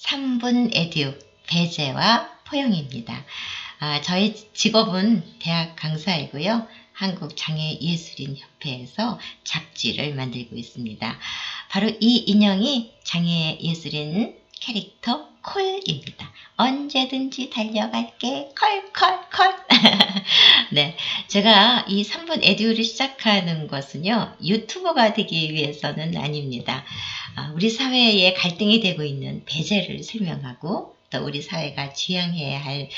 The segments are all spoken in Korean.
3분 에듀 배재와 포영입니다. 저의 직업은 대학 강사이고요. 한국장애예술인협회에서 잡지를 만들고 있습니다. 바로 이 인형이 장애예술인 캐릭터 콜입니다. 언제든지 달려갈게 콜콜콜. 네, 제가 이 3분 에듀를 시작하는 것은요, 유튜버가 되기 위해서는 아닙니다. 우리 사회에 갈등이 되고 있는 배제를 설명하고 또 우리 사회가 지향해야 할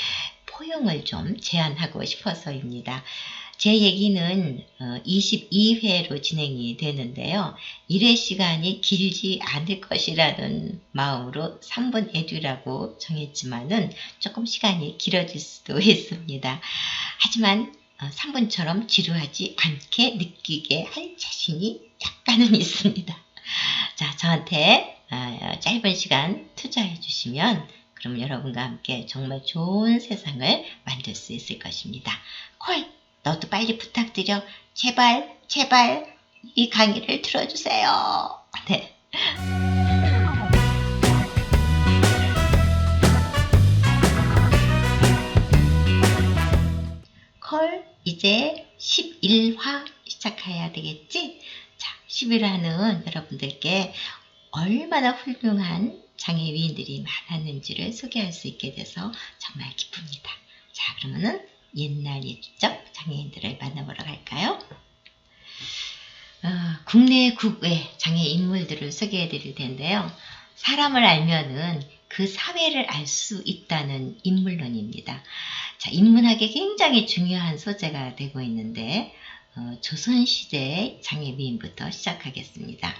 포용을 좀 제안하고 싶어서입니다. 제 얘기는 22회로 진행이 되는데요. 1회 시간이 길지 않을 것이라는 마음으로 3분 에듀라고 정했지만은 조금 시간이 길어질 수도 있습니다. 하지만 3분처럼 지루하지 않게 느끼게 할 자신이 약간은 있습니다. 자, 저한테 짧은 시간 투자해 주시면 그럼 여러분과 함께 정말 좋은 세상을 만들 수 있을 것입니다. 콜! 너도 빨리 부탁드려. 제발, 제발 이 강의를 들어주세요. 네. 콜, 이제 11화 시작해야 되겠지? 자, 11화는 여러분들께 얼마나 훌륭한 장애인들이 많았는지를 소개할 수 있게 돼서 정말 기쁩니다. 자, 그러면은 옛날 옛적 장애인들을 만나보러 갈까요? 국내 국외 장애 인물들을 소개해 드릴 텐데요. 사람을 알면은 그 사회를 알 수 있다는 인물론입니다. 자, 인문학에 굉장히 중요한 소재가 되고 있는데 조선시대의 장애미인부터 시작하겠습니다.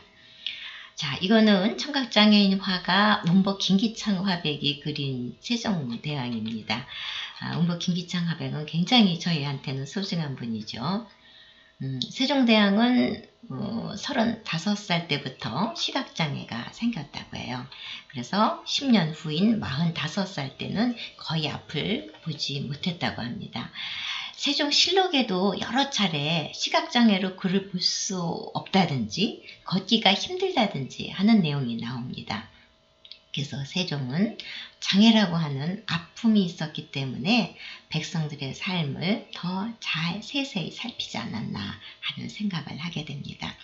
자, 이거는 청각장애인 화가 운보 김기창 화백이 그린 세종대왕입니다. 운보 김기창 화백은 굉장히 저희한테는 소중한 분이죠. 세종대왕은 35살 때부터 시각장애가 생겼다고 해요. 그래서 10년 후인 45살 때는 거의 앞을 보지 못했다고 합니다. 세종실록에도 여러 차례 시각장애로 글을 볼 수 없다든지 걷기가 힘들다든지 하는 내용이 나옵니다. 그래서 세종은 장애라고 하는 아픔이 있었기 때문에 백성들의 삶을 더 잘 세세히 살피지 않았나 하는 생각을 하게 됩니다.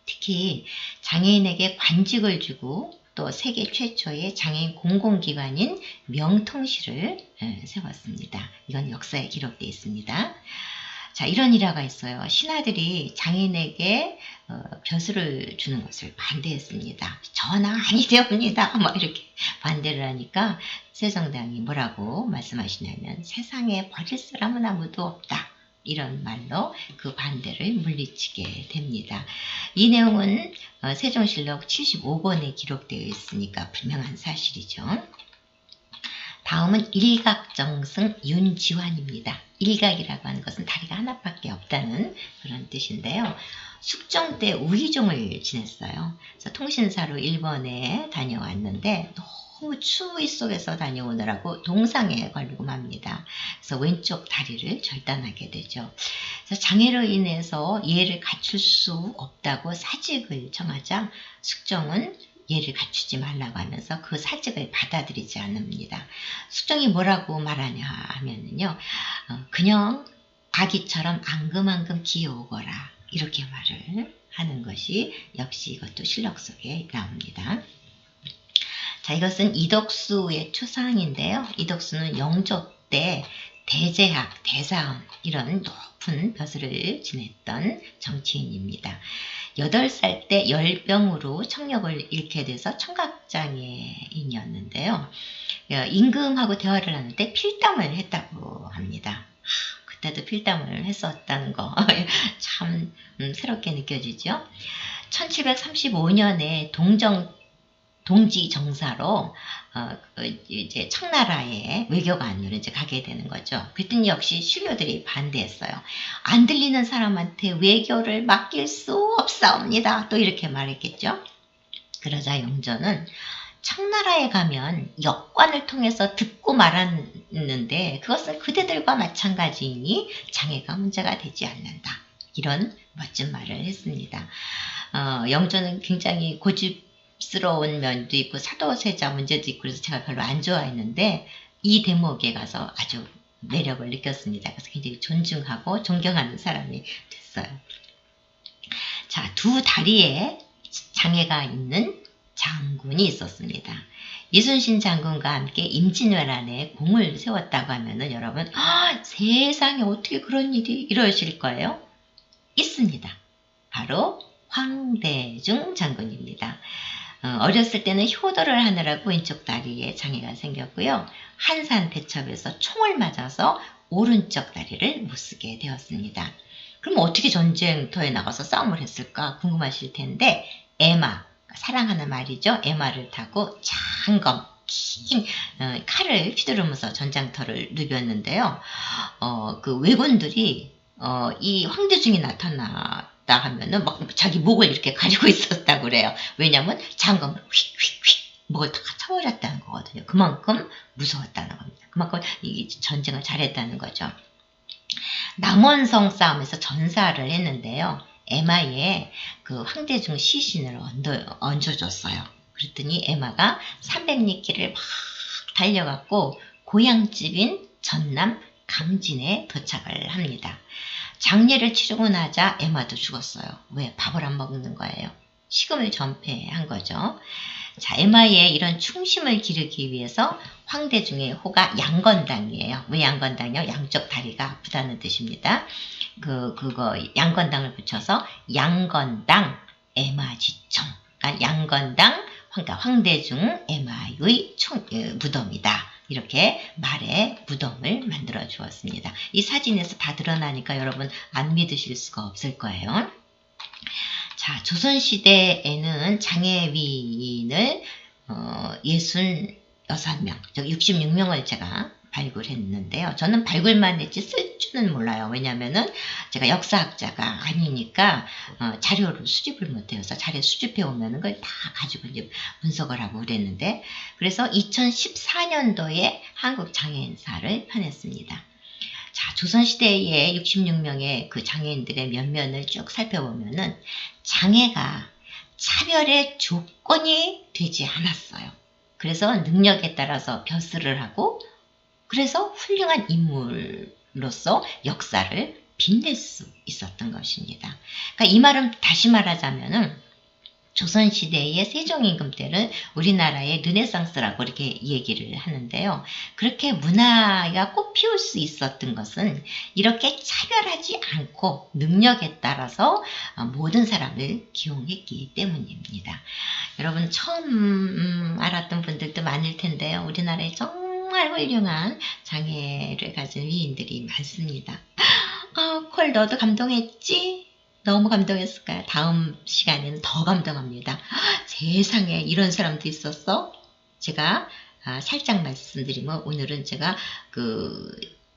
특히 장애인에게 관직을 주고 또 세계 최초의 장애인 공공기관인 명통실을 세웠습니다. 이건 역사에 기록되어 있습니다. 자, 이런 일화가 있어요. 신하들이 장애인에게 벼슬을 주는 것을 반대했습니다. 전하 아니되옵니다. 뭐 이렇게 반대를 하니까 세종대왕이 뭐라고 말씀하시냐면 세상에 버릴 사람은 아무도 없다. 이런 말로 그 반대를 물리치게 됩니다. 이 내용은 세종실록 75권에 기록되어 있으니까 분명한 사실이죠. 다음은 일각정승 윤지환입니다. 일각이라고 하는 것은 다리가 하나밖에 없다는 그런 뜻인데요. 숙종 때 우의종을 지냈어요. 그래서 통신사로 일본에 다녀왔는데 너무 추위 속에서 다녀오느라고 동상에 걸리고 맙니다. 그래서 왼쪽 다리를 절단하게 되죠. 그래서 장애로 인해서 예를 갖출 수 없다고 사직을 청하자 숙종은 예를 갖추지 말라고 하면서 그 사직을 받아들이지 않습니다. 숙종이 뭐라고 말하냐 하면은요, 그냥 아기처럼 앙금앙금 기어오거라 이렇게 말을 하는 것이 역시 이것도 실록 속에 나옵니다. 자, 이것은 이덕수의 추상인데요. 이덕수는 영조 때 대제학, 대사원 이런 높은 벼슬을 지냈던 정치인입니다. 8살 때 열병으로 청력을 잃게 돼서 청각장애인이었는데요. 임금하고 대화를 하는데 필담을 했다고 합니다. 그때도 필담을 했었다는 거 참 새롭게 느껴지죠. 1735년에 동지정사로 이제 청나라에 외교관으로 이제 가게 되는 거죠. 그랬더니 역시 신료들이 반대했어요. 안 들리는 사람한테 외교를 맡길 수 없사옵니다. 또 이렇게 말했겠죠. 그러자 영조는 청나라에 가면 역관을 통해서 듣고 말았는데 그것은 그대들과 마찬가지이니 장애가 문제가 되지 않는다. 이런 멋진 말을 했습니다. 영조는 굉장히 고집 씁쓸스러운 면도 있고 사도세자 문제도 있고 그래서 제가 별로 안 좋아했는데 이 대목에 가서 아주 매력을 느꼈습니다. 그래서 굉장히 존중하고 존경하는 사람이 됐어요. 자, 두 다리에 장애가 있는 장군이 있었습니다. 이순신 장군과 함께 임진왜란에 공을 세웠다고 하면은 여러분 세상에 어떻게 그런 일이 이러실 거예요? 있습니다. 바로 황대중 장군입니다. 어렸을 때는 효도를 하느라고 왼쪽 다리에 장애가 생겼고요. 한산 대첩에서 총을 맞아서 오른쪽 다리를 못 쓰게 되었습니다. 그럼 어떻게 전쟁터에 나가서 싸움을 했을까 궁금하실 텐데 에마, 사랑하는 말이죠. 에마를 타고 장검, 긴 칼을 휘두르면서 전장터를 누볐는데요. 그 왜군들이 이 황대중이 나타났다 하면은 막 자기 목을 이렇게 가리고 있었다고 그래요. 왜냐면 장검을 휙휙휙 목을 다 쳐버렸다는 거거든요. 그만큼 무서웠다는 겁니다. 그만큼 이 전쟁을 잘했다는 거죠. 남원성 싸움에서 전사를 했는데요. 에마에 그 황대중 시신을 얹어줬어요. 그랬더니 에마가 300리길을 막 달려갔고 고향집인 전남 강진에 도착을 합니다. 장례를 치르고 나자 에마도 죽었어요. 왜? 밥을 안 먹는 거예요. 식음을 전폐한 거죠. 자, 에마의 이런 충심을 기르기 위해서 황대중의 호가 양건당이에요. 왜 양건당이요? 양쪽 다리가 아프다는 뜻입니다. 그거 양건당을 붙여서 양건당 에마지청. 그러니까 양건당 그러니까 황대중 에마의 무덤이다. 이렇게 말의 무덤을 만들어 주었습니다. 이 사진에서 다 드러나니까 여러분 안 믿으실 수가 없을 거예요. 자, 조선시대에는 장애위인을 66명, 66명을 제가 발굴했는데요. 저는 발굴만 했지 쓸 줄은 몰라요. 왜냐면은 제가 역사학자가 아니니까 자료를 수집을 못해서 자료 수집해 오면 그걸 다 가지고 이제 분석을 하고 그랬는데 그래서 2014년도에 한국장애인사를 펴냈습니다. 자, 조선시대의 66명의 그 장애인들의 면면을 쭉 살펴보면은 장애가 차별의 조건이 되지 않았어요. 그래서 능력에 따라서 벼슬을 하고 그래서 훌륭한 인물로서 역사를 빛낼 수 있었던 것입니다. 그러니까 이 말은 다시 말하자면은 조선시대의 세종임금 때는 우리나라의 르네상스라고 이렇게 얘기를 하는데요. 그렇게 문화가 꽃피울 수 있었던 것은 이렇게 차별하지 않고 능력에 따라서 모든 사람을 기용했기 때문입니다. 여러분 처음 알았던 분들도 많을 텐데요. 우리나라에 정말 훌륭한 장애를 가진 위인들이 많습니다. 콜 너도 감동했지? 너무 감동했을까요? 다음 시간에는 더 감동합니다. 세상에 이런 사람도 있었어? 제가 살짝 말씀드리면 오늘은 제가 그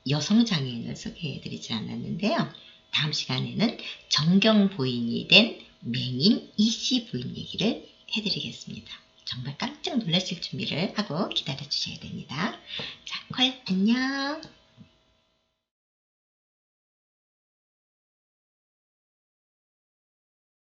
여성 장애인을 소개해드리지 않았는데요. 다음 시간에는 정경 부인이 된 맹인 이씨 부인 얘기를 해드리겠습니다. 정말 깜짝 놀라실 준비를 하고 기다려주셔야 됩니다. 자, 콜 안녕.